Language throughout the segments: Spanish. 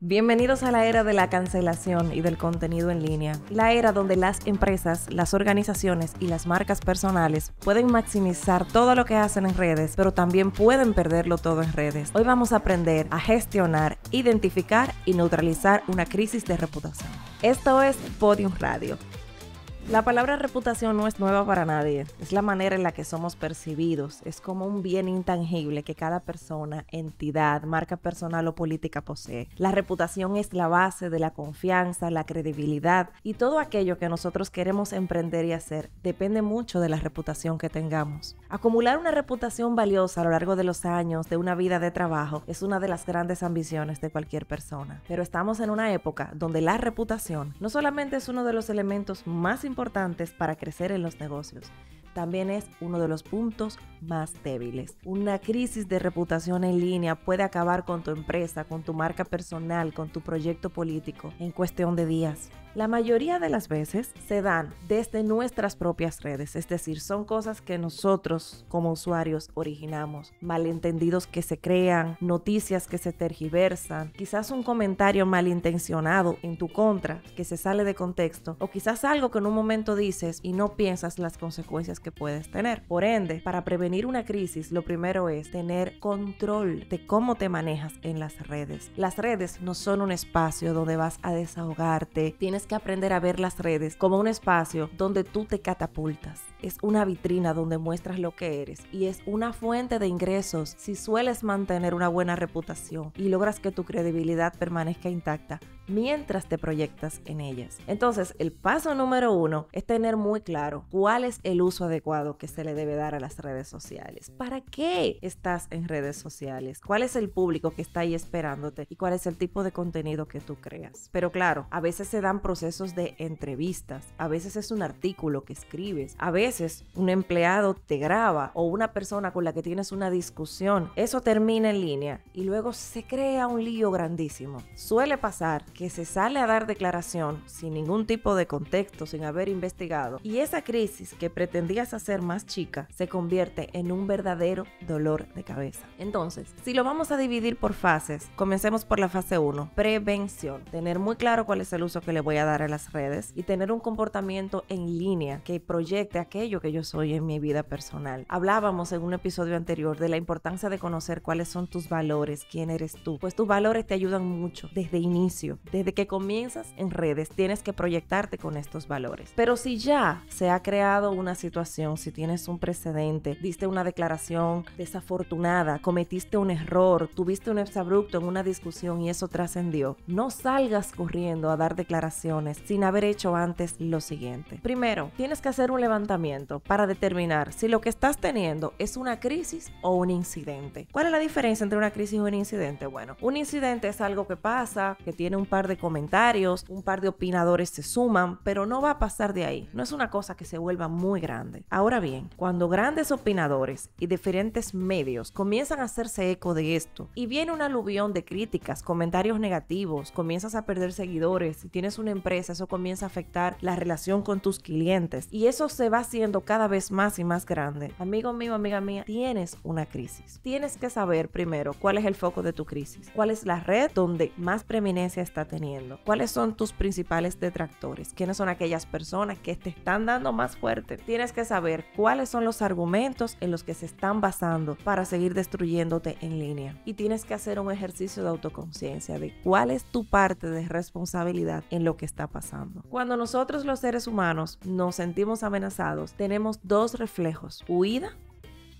Bienvenidos a la era de la cancelación y del contenido en línea. La era donde las empresas, las organizaciones y las marcas personales pueden maximizar todo lo que hacen en redes, pero también pueden perderlo todo en redes. Hoy vamos a aprender a gestionar, identificar y neutralizar una crisis de reputación. Esto es Podium Radio. La palabra reputación no es nueva para nadie, es la manera en la que somos percibidos, es como un bien intangible que cada persona, entidad, marca personal o política posee. La reputación es la base de la confianza, la credibilidad y todo aquello que nosotros queremos emprender y hacer depende mucho de la reputación que tengamos. Acumular una reputación valiosa a lo largo de los años de una vida de trabajo es una de las grandes ambiciones de cualquier persona, pero estamos en una época donde la reputación no solamente es uno de los elementos más importantes para crecer en los negocios, también es uno de los puntos más débiles. Una crisis de reputación en línea puede acabar con tu empresa, con tu marca personal, con tu proyecto político en cuestión de días. La mayoría de las veces se dan desde nuestras propias redes, es decir, son cosas que nosotros como usuarios originamos, malentendidos que se crean, noticias que se tergiversan, quizás un comentario malintencionado en tu contra que se sale de contexto o quizás algo que en un momento dices y no piensas las consecuencias que puedes tener. Por ende, para prevenir una crisis, lo primero es tener control de cómo te manejas en las redes. Las redes no son un espacio donde vas a desahogarte, tienes que aprender a ver las redes como un espacio donde tú te catapultas. Es una vitrina donde muestras lo que eres y es una fuente de ingresos si sueles mantener una buena reputación y logras que tu credibilidad permanezca intacta mientras te proyectas en ellas. Entonces, el paso número 1 es tener muy claro cuál es el uso adecuado que se le debe dar a las redes sociales. ¿Para qué estás en redes sociales? ¿Cuál es el público que está ahí esperándote? ¿Y cuál es el tipo de contenido que tú creas? Pero claro, a veces se dan procesos de entrevistas, a veces es un artículo que escribes, a veces un empleado te graba o una persona con la que tienes una discusión. Eso termina en línea y luego se crea un lío grandísimo. Suele pasar que se sale a dar declaración sin ningún tipo de contexto, sin haber investigado, y esa crisis que pretendías hacer más chica se convierte en un verdadero dolor de cabeza. Entonces, si lo vamos a dividir por fases, comencemos por la fase 1, prevención. Tener muy claro cuál es el uso que le voy a dar a las redes y tener un comportamiento en línea que proyecte aquello que yo soy en mi vida personal. Hablábamos en un episodio anterior de la importancia de conocer cuáles son tus valores, quién eres tú, pues tus valores te ayudan mucho desde inicio. Desde que comienzas en redes tienes que proyectarte con estos valores. Pero si ya se ha creado una situación, si tienes un precedente, diste una declaración desafortunada, cometiste un error, tuviste un exabrupto en una discusión y eso trascendió, no salgas corriendo a dar declaraciones sin haber hecho antes lo siguiente. Primero, tienes que hacer un levantamiento para determinar si lo que estás teniendo es una crisis o un incidente. ¿Cuál es la diferencia entre una crisis y un incidente? Bueno, un incidente es algo que pasa, que tiene un par de comentarios, un par de opinadores se suman, pero no va a pasar de ahí. No es una cosa que se vuelva muy grande. Ahora bien, cuando grandes opinadores y diferentes medios comienzan a hacerse eco de esto y viene un aluvión de críticas, comentarios negativos, comienzas a perder seguidores, si tienes una empresa, eso comienza a afectar la relación con tus clientes y eso se va haciendo cada vez más y más grande. Amigo mío, amiga mía, tienes una crisis. Tienes que saber primero cuál es el foco de tu crisis, cuál es la red donde más preeminencia está teniendo, cuáles son tus principales detractores, quiénes son aquellas personas que te están dando más fuerte. Tienes que saber cuáles son los argumentos en los que se están basando para seguir destruyéndote en línea y tienes que hacer un ejercicio de autoconciencia de cuál es tu parte de responsabilidad en lo que está pasando. Cuando nosotros los seres humanos nos sentimos amenazados, tenemos dos reflejos: huida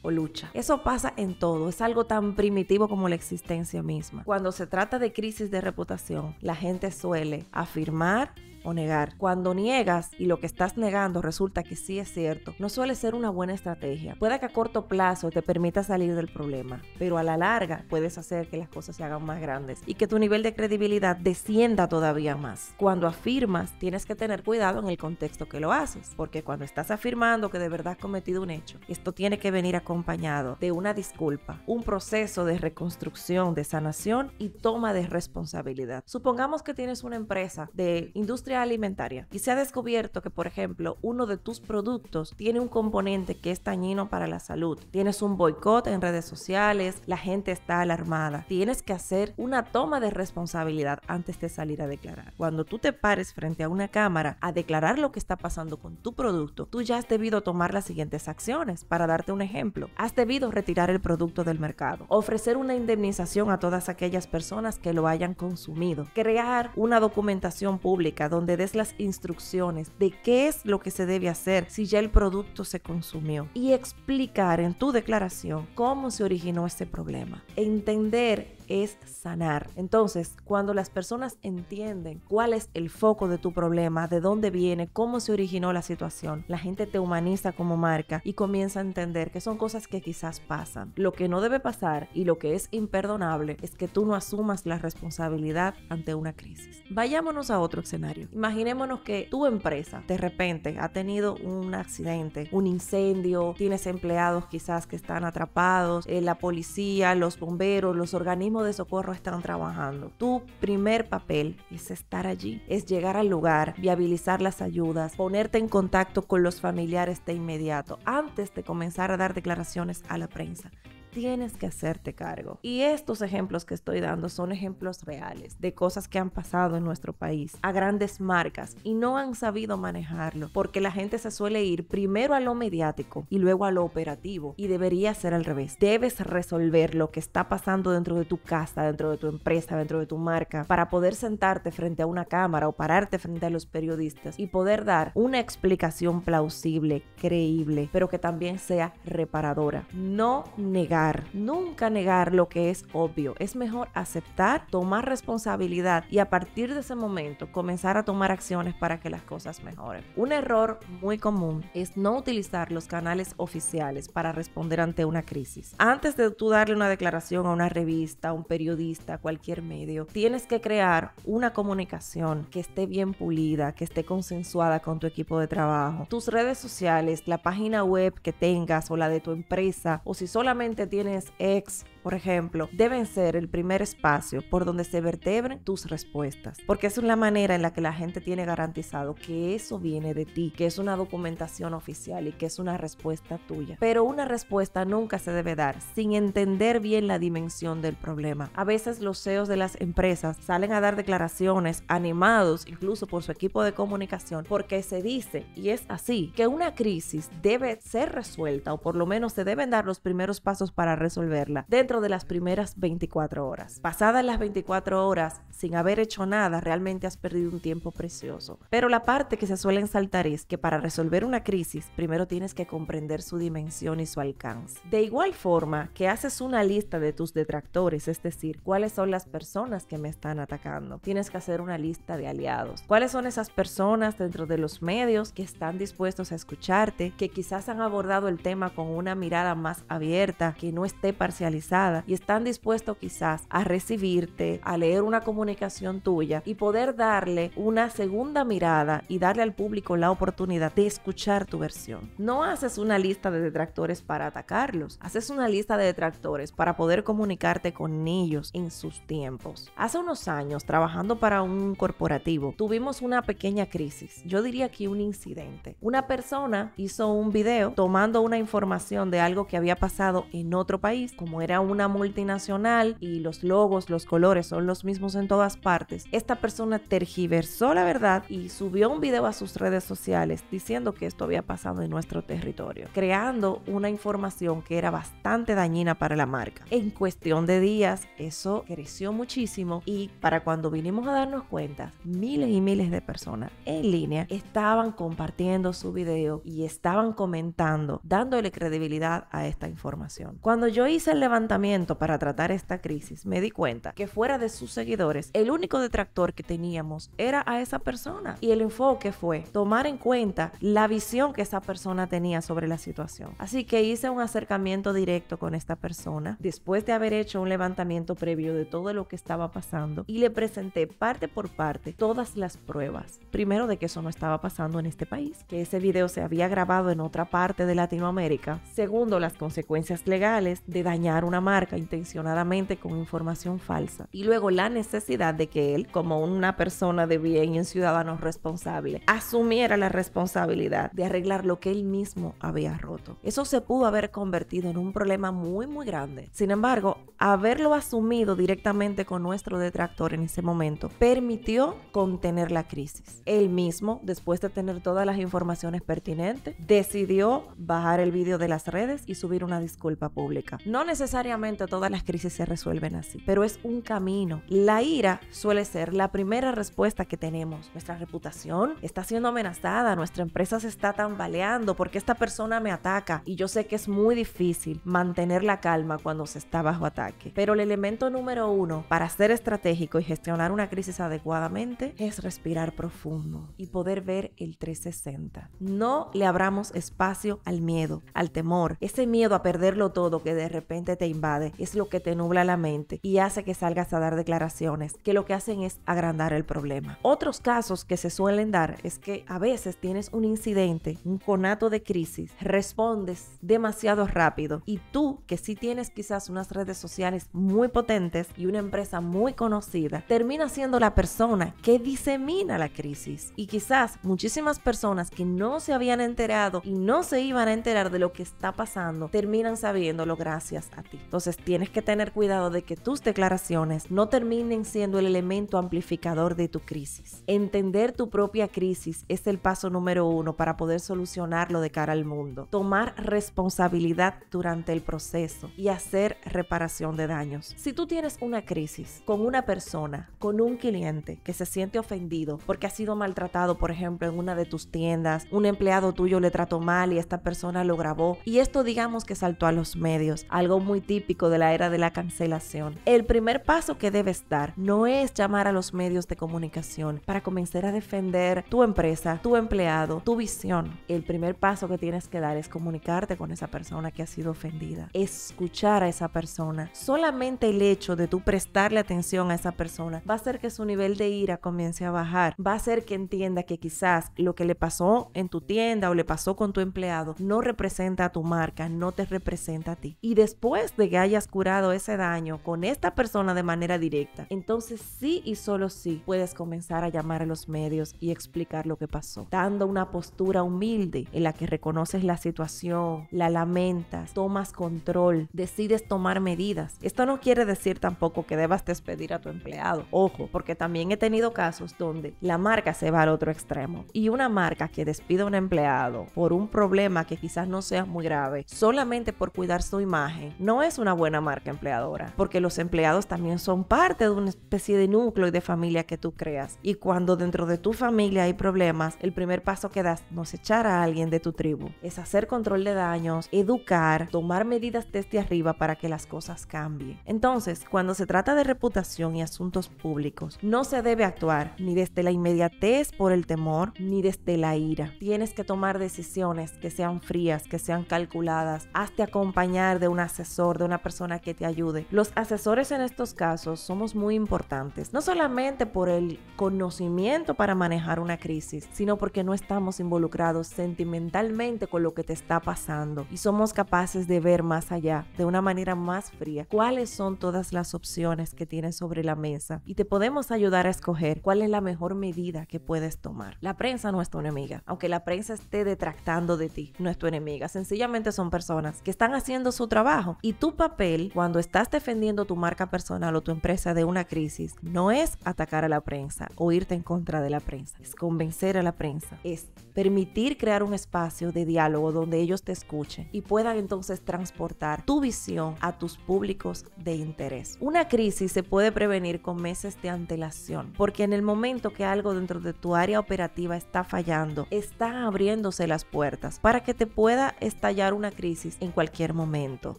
o lucha. Eso pasa en todo, es algo tan primitivo como la existencia misma. Cuando se trata de crisis de reputación, la gente suele afirmar o negar. Cuando niegas y lo que estás negando resulta que sí es cierto, no suele ser una buena estrategia. Puede que a corto plazo te permita salir del problema, pero a la larga puedes hacer que las cosas se hagan más grandes y que tu nivel de credibilidad descienda todavía más. Cuando afirmas, tienes que tener cuidado en el contexto que lo haces, porque cuando estás afirmando que de verdad has cometido un hecho, esto tiene que venir acompañado acompañado de una disculpa, un proceso de reconstrucción, de sanación y toma de responsabilidad. Supongamos que tienes una empresa de industria alimentaria y se ha descubierto que, por ejemplo, uno de tus productos tiene un componente que es dañino para la salud. Tienes un boicot en redes sociales, la gente está alarmada. Tienes que hacer una toma de responsabilidad antes de salir a declarar. Cuando tú te pares frente a una cámara a declarar lo que está pasando con tu producto, tú ya has debido tomar las siguientes acciones. Para darte un ejemplo, has debido retirar el producto del mercado, ofrecer una indemnización a todas aquellas personas que lo hayan consumido, crear una documentación pública donde des las instrucciones de qué es lo que se debe hacer si ya el producto se consumió y explicar en tu declaración cómo se originó este problema. Entender es sanar. Entonces, cuando las personas entienden cuál es el foco de tu problema, de dónde viene, cómo se originó la situación, la gente te humaniza como marca y comienza a entender que son cosas que quizás pasan. Lo que no debe pasar y lo que es imperdonable es que tú no asumas la responsabilidad ante una crisis. Vayámonos a otro escenario. Imaginémonos que tu empresa de repente ha tenido un accidente, un incendio, tienes empleados quizás que están atrapados, la policía, los bomberos, los organismos de socorro están trabajando. Tu primer papel es estar allí, es llegar al lugar, viabilizar las ayudas, ponerte en contacto con los familiares de inmediato antes de comenzar a dar declaraciones a la prensa. Tienes que hacerte cargo. Y estos ejemplos que estoy dando son ejemplos reales de cosas que han pasado en nuestro país a grandes marcas y no han sabido manejarlo porque la gente se suele ir primero a lo mediático y luego a lo operativo, y debería ser al revés. Debes resolver lo que está pasando dentro de tu casa, dentro de tu empresa, dentro de tu marca, para poder sentarte frente a una cámara o pararte frente a los periodistas y poder dar una explicación plausible, creíble, pero que también sea reparadora. No negar. Nunca negar lo que es obvio. Es mejor aceptar, tomar responsabilidad y a partir de ese momento comenzar a tomar acciones para que las cosas mejoren. Un error muy común es no utilizar los canales oficiales para responder ante una crisis. Antes de tú darle una declaración a una revista, a un periodista, a cualquier medio, tienes que crear una comunicación que esté bien pulida, que esté consensuada con tu equipo de trabajo. Tus redes sociales, la página web que tengas o la de tu empresa, o si solamente tienes X, por ejemplo, deben ser el primer espacio por donde se vertebren tus respuestas, porque esa es la manera en la que la gente tiene garantizado que eso viene de ti, que es una documentación oficial y que es una respuesta tuya. Pero una respuesta nunca se debe dar sin entender bien la dimensión del problema. A veces los CEOs de las empresas salen a dar declaraciones animados incluso por su equipo de comunicación porque se dice, y es así, que una crisis debe ser resuelta o por lo menos se deben dar los primeros pasos para resolverla dentro de las primeras 24 horas. Pasadas las 24 horas, sin haber hecho nada, realmente has perdido un tiempo precioso. Pero la parte que se suele saltar es que para resolver una crisis, primero tienes que comprender su dimensión y su alcance. De igual forma que haces una lista de tus detractores, es decir, cuáles son las personas que me están atacando. Tienes que hacer una lista de aliados. ¿Cuáles son esas personas dentro de los medios que están dispuestos a escucharte, que quizás han abordado el tema con una mirada más abierta, que no esté parcializada y están dispuestos quizás a recibirte, a leer una comunicación tuya y poder darle una segunda mirada y darle al público la oportunidad de escuchar tu versión? No haces una lista de detractores para atacarlos, haces una lista de detractores para poder comunicarte con ellos en sus tiempos. Hace unos años, trabajando para un corporativo, tuvimos una pequeña crisis, yo diría que un incidente. Una persona hizo un video tomando una información de algo que había pasado en otro país. Como era una multinacional y los logos, los colores son los mismos en todas partes, esta persona tergiversó la verdad y subió un video a sus redes sociales diciendo que esto había pasado en nuestro territorio, creando una información que era bastante dañina para la marca. En cuestión de días, eso creció muchísimo y para cuando vinimos a darnos cuenta, miles y miles de personas en línea estaban compartiendo su video y estaban comentando, dándole credibilidad a esta información. Cuando yo hice el levantamiento acercamiento para tratar esta crisis, me di cuenta que fuera de sus seguidores, el único detractor que teníamos era a esa persona. Y el enfoque fue tomar en cuenta la visión que esa persona tenía sobre la situación. Así que hice un acercamiento directo con esta persona después de haber hecho un levantamiento previo de todo lo que estaba pasando y le presenté parte por parte todas las pruebas. Primero, de que eso no estaba pasando en este país, que ese video se había grabado en otra parte de Latinoamérica. Segundo, las consecuencias legales de dañar una marca intencionadamente con información falsa. Y luego la necesidad de que él, como una persona de bien y un ciudadano responsable, asumiera la responsabilidad de arreglar lo que él mismo había roto. Eso se pudo haber convertido en un problema muy grande. Sin embargo, haberlo asumido directamente con nuestro detractor en ese momento permitió contener la crisis. Él mismo, después de tener todas las informaciones pertinentes, decidió bajar el video de las redes y subir una disculpa pública. No necesariamente todas las crisis se resuelven así, pero es un camino. La ira suele ser la primera respuesta que tenemos. Nuestra reputación está siendo amenazada, nuestra empresa se está tambaleando porque esta persona me ataca y yo sé que es muy difícil mantener la calma cuando se está bajo ataque. Pero el elemento número 1 para ser estratégico y gestionar una crisis adecuadamente es respirar profundo y poder ver el 360. No le abramos espacio al miedo, al temor. Ese miedo a perderlo todo que de repente te invade es lo que te nubla la mente y hace que salgas a dar declaraciones que lo que hacen es agrandar el problema. Otros casos que se suelen dar es que a veces tienes un incidente, un conato de crisis, respondes demasiado rápido y tú, que sí tienes quizás unas redes sociales muy potentes y una empresa muy conocida, termina siendo la persona que disemina la crisis. Y quizás muchísimas personas que no se habían enterado y no se iban a enterar de lo que está pasando, terminan sabiéndolo gracias a ti. Entonces tienes que tener cuidado de que tus declaraciones no terminen siendo el elemento amplificador de tu crisis. Entender tu propia crisis es el paso número 1 para poder solucionarlo de cara al mundo. Tomar responsabilidad durante el proceso y hacer reparación de daños. Si tú tienes una crisis con una persona, con un cliente que se siente ofendido porque ha sido maltratado, por ejemplo, en una de tus tiendas, un empleado tuyo le trató mal y esta persona lo grabó, y esto digamos que saltó a los medios, algo muy típico de la era de la cancelación. El primer paso que debes dar no es llamar a los medios de comunicación para comenzar a defender tu empresa, tu empleado, tu visión. El primer paso que tienes que dar es comunicarte con esa persona que ha sido ofendida, escuchar a esa persona. Solamente el hecho de tú prestarle atención a esa persona va a hacer que su nivel de ira comience a bajar, va a hacer que entienda que quizás lo que le pasó en tu tienda o le pasó con tu empleado no representa a tu marca, no te representa a ti. Y después de que hayas curado ese daño con esta persona de manera directa, entonces sí y solo sí puedes comenzar a llamar a los medios y explicar lo que pasó, dando una postura humilde en la que reconoces la situación, la lamentas, tomas control, decides tomar medidas. Esto no quiere decir tampoco que debas despedir a tu empleado. Ojo, porque también he tenido casos donde la marca se va al otro extremo y una marca que despide a un empleado por un problema que quizás no sea muy grave, solamente por cuidar su imagen, no es una buena marca empleadora, porque los empleados también son parte de una especie de núcleo y de familia que tú creas. Y cuando dentro de tu familia hay problemas, el primer paso que das no es echar a alguien de tu tribu, es hacer control de daños, educar, tomar medidas desde arriba para que las cosas cambien. Entonces, cuando se trata de reputación y asuntos públicos, no se debe actuar ni desde la inmediatez por el temor, ni desde la ira. Tienes que tomar decisiones que sean frías, que sean calculadas. Hazte acompañar de un asesor, de una persona que te ayude. Los asesores en estos casos somos muy importantes, no solamente por el conocimiento para manejar una crisis, sino porque no estamos involucrados sentimentalmente con lo que te está pasando y somos capaces de ver más allá, de una manera más fría, cuáles son todas las opciones que tienes sobre la mesa y te podemos ayudar a escoger cuál es la mejor medida que puedes tomar. La prensa no es tu enemiga, aunque la prensa esté detractando de ti, no es tu enemiga, sencillamente son personas que están haciendo su trabajo y tu papel cuando estás defendiendo tu marca personal o tu empresa de una crisis no es atacar a la prensa o irte en contra de la prensa, es convencer a la prensa, es permitir crear un espacio de diálogo donde ellos te escuchen y puedan entonces transportar tu visión a tus públicos de interés. Una crisis se puede prevenir con meses de antelación, porque en el momento que algo dentro de tu área operativa está fallando, están abriéndose las puertas para que te pueda estallar una crisis en cualquier momento.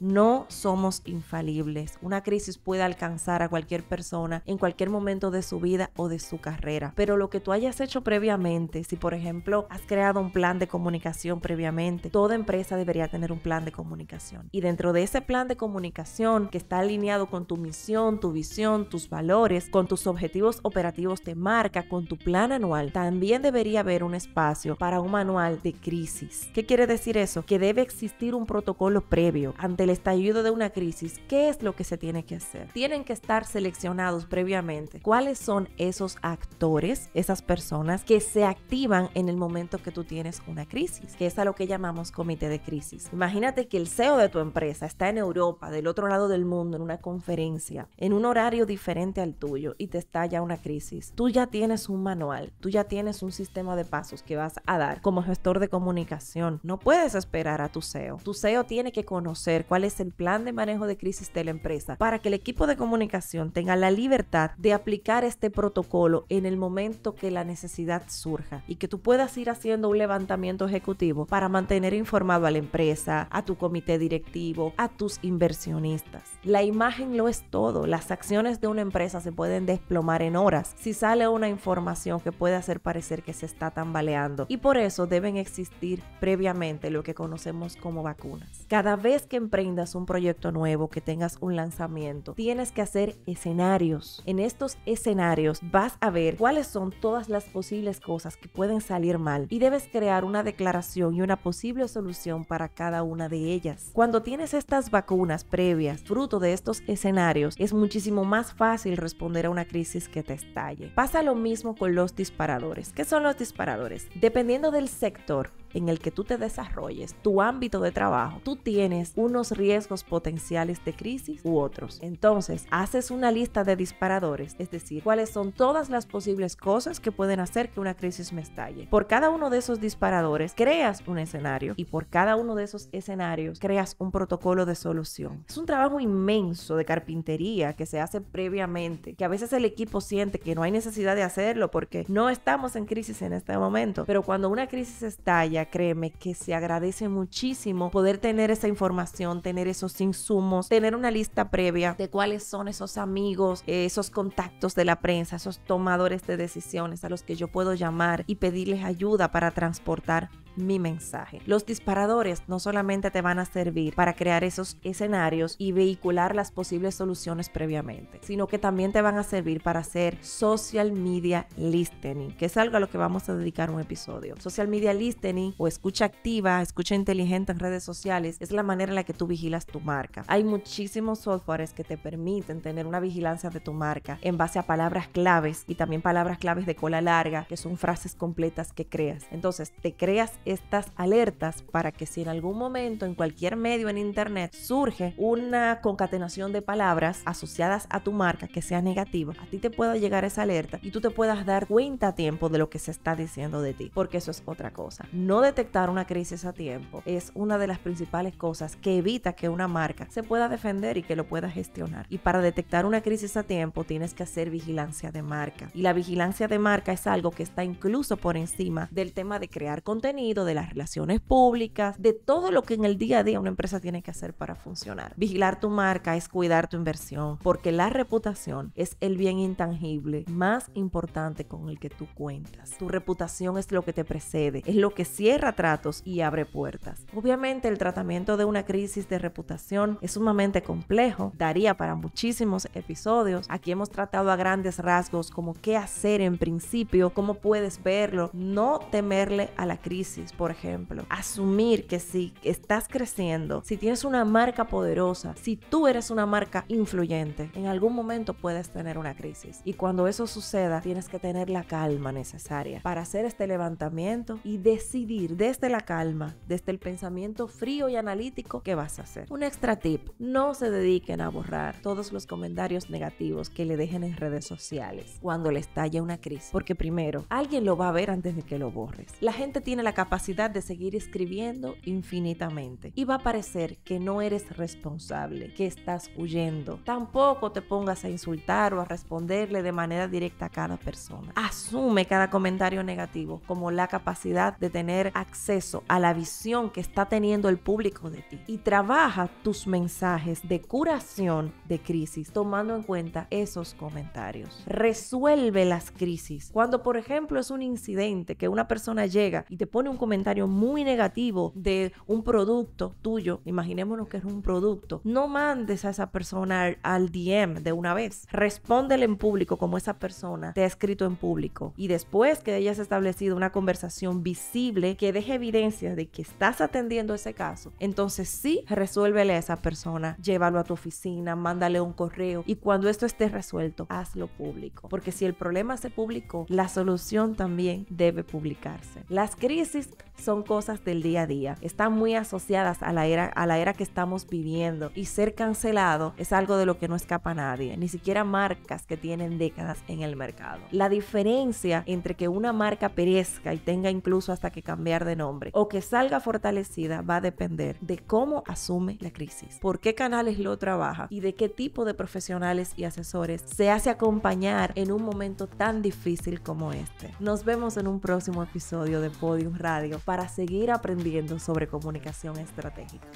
No somos somos infalibles. Una crisis puede alcanzar a cualquier persona en cualquier momento de su vida o de su carrera. Pero lo que tú hayas hecho previamente, si por ejemplo has creado un plan de comunicación previamente, toda empresa debería tener un plan de comunicación. Y dentro de ese plan de comunicación que está alineado con tu misión, tu visión, tus valores, con tus objetivos operativos de marca, con tu plan anual, también debería haber un espacio para un manual de crisis. ¿Qué quiere decir eso? Que debe existir un protocolo previo ante el estallido de una crisis. ¿Qué es lo que se tiene que hacer? Tienen que estar seleccionados previamente cuáles son esos actores, esas personas que se activan en el momento que tú tienes una crisis, que es a lo que llamamos comité de crisis. Imagínate que el CEO de tu empresa está en Europa, del otro lado del mundo, en una conferencia, en un horario diferente al tuyo y te estalla una crisis. Tú ya tienes un manual, tú ya tienes un sistema de pasos que vas a dar como gestor de comunicación. No puedes esperar a tu CEO. Tu CEO tiene que conocer cuál es el plan de manejo de crisis de la empresa para que el equipo de comunicación tenga la libertad de aplicar este protocolo en el momento que la necesidad surja y que tú puedas ir haciendo un levantamiento ejecutivo para mantener informado a la empresa, a tu comité directivo, a tus inversionistas. La imagen lo es todo. Las acciones de una empresa se pueden desplomar en horas si sale una información que puede hacer parecer que se está tambaleando, y por eso deben existir previamente lo que conocemos como vacunas. Cada vez que emprendas un proyecto nuevo, que tengas un lanzamiento, tienes que hacer escenarios. En estos escenarios vas a ver cuáles son todas las posibles cosas que pueden salir mal y debes crear una declaración y una posible solución para cada una de ellas. Cuando tienes estas vacunas previas, fruto de estos escenarios, es muchísimo más fácil responder a una crisis que te estalle. Pasa lo mismo con los disparadores. ¿Qué son los disparadores? Dependiendo del sector en el que tú te desarrolles, tu ámbito de trabajo, tú tienes unos riesgos potenciales de crisis u otros. Entonces, haces una lista de disparadores, es decir, cuáles son todas las posibles cosas que pueden hacer que una crisis me estalle. Por cada uno de esos disparadores, creas un escenario y por cada uno de esos escenarios, creas un protocolo de solución. Es un trabajo inmenso de carpintería que se hace previamente, que a veces el equipo siente que no hay necesidad de hacerlo porque no estamos en crisis en este momento, pero cuando una crisis estalla, créeme que se agradece muchísimo poder tener esa información, tener esos insumos, tener una lista previa de cuáles son esos amigos, esos contactos de la prensa, esos tomadores de decisiones a los que yo puedo llamar y pedirles ayuda para transportar mi mensaje. Los disparadores no solamente te van a servir para crear esos escenarios y vehicular las posibles soluciones previamente, sino que también te van a servir para hacer social media listening, que es algo a lo que vamos a dedicar un episodio. Social media listening o escucha activa, escucha inteligente en redes sociales, es la manera en la que tú vigilas tu marca. Hay muchísimos softwares que te permiten tener una vigilancia de tu marca en base a palabras claves y también palabras claves de cola larga, que son frases completas que creas. Entonces, te creas estas alertas para que si en algún momento en cualquier medio en internet surge una concatenación de palabras asociadas a tu marca que sea negativa, a ti te pueda llegar esa alerta y tú te puedas dar cuenta a tiempo de lo que se está diciendo de ti, porque eso es otra cosa. No detectar una crisis a tiempo es una de las principales cosas que evita que una marca se pueda defender y que lo pueda gestionar. Y para detectar una crisis a tiempo tienes que hacer vigilancia de marca, y la vigilancia de marca es algo que está incluso por encima del tema de crear contenido, de las relaciones públicas, de todo lo que en el día a día una empresa tiene que hacer para funcionar. Vigilar tu marca es cuidar tu inversión, porque la reputación es el bien intangible más importante con el que tú cuentas. Tu reputación es lo que te precede, es lo que cierra tratos y abre puertas. Obviamente el tratamiento de una crisis de reputación es sumamente complejo, daría para muchísimos episodios. Aquí hemos tratado a grandes rasgos como qué hacer en principio, cómo puedes verlo, no temerle a la crisis. Por ejemplo, asumir que si estás creciendo, si tienes una marca poderosa, si tú eres una marca influyente, en algún momento puedes tener una crisis. Y cuando eso suceda, tienes que tener la calma necesaria para hacer este levantamiento y decidir desde la calma, desde el pensamiento frío y analítico, qué vas a hacer. Un extra tip: no se dediquen a borrar todos los comentarios negativos que le dejen en redes sociales cuando le estalle una crisis, porque primero, alguien lo va a ver antes de que lo borres. La gente tiene la capacidad capacidad de seguir escribiendo infinitamente. Y va a parecer que no eres responsable, que estás huyendo. Tampoco te pongas a insultar o a responderle de manera directa a cada persona. Asume cada comentario negativo como la capacidad de tener acceso a la visión que está teniendo el público de ti. Y trabaja tus mensajes de curación de crisis tomando en cuenta esos comentarios. Resuelve las crisis. Cuando, por ejemplo, es un incidente que una persona llega y te pone un comentario muy negativo de un producto tuyo, imaginémonos que es un producto, no mandes a esa persona al DM de una vez. Respóndele en público como esa persona te ha escrito en público. Y después que hayas establecido una conversación visible que deje evidencia de que estás atendiendo ese caso, entonces sí, resuélvele a esa persona, llévalo a tu oficina, mándale un correo y cuando esto esté resuelto, hazlo público. Porque si el problema se publicó, la solución también debe publicarse. Las crisis son cosas del día a día, están muy asociadas a la era que estamos viviendo y ser cancelado es algo de lo que no escapa a nadie, ni siquiera marcas que tienen décadas en el mercado. La diferencia entre que una marca perezca y tenga incluso hasta que cambiar de nombre o que salga fortalecida va a depender de cómo asume la crisis, por qué canales lo trabaja y de qué tipo de profesionales y asesores se hace acompañar en un momento tan difícil como este. Nos vemos en un próximo episodio de Podium Radio para seguir aprendiendo sobre comunicación estratégica.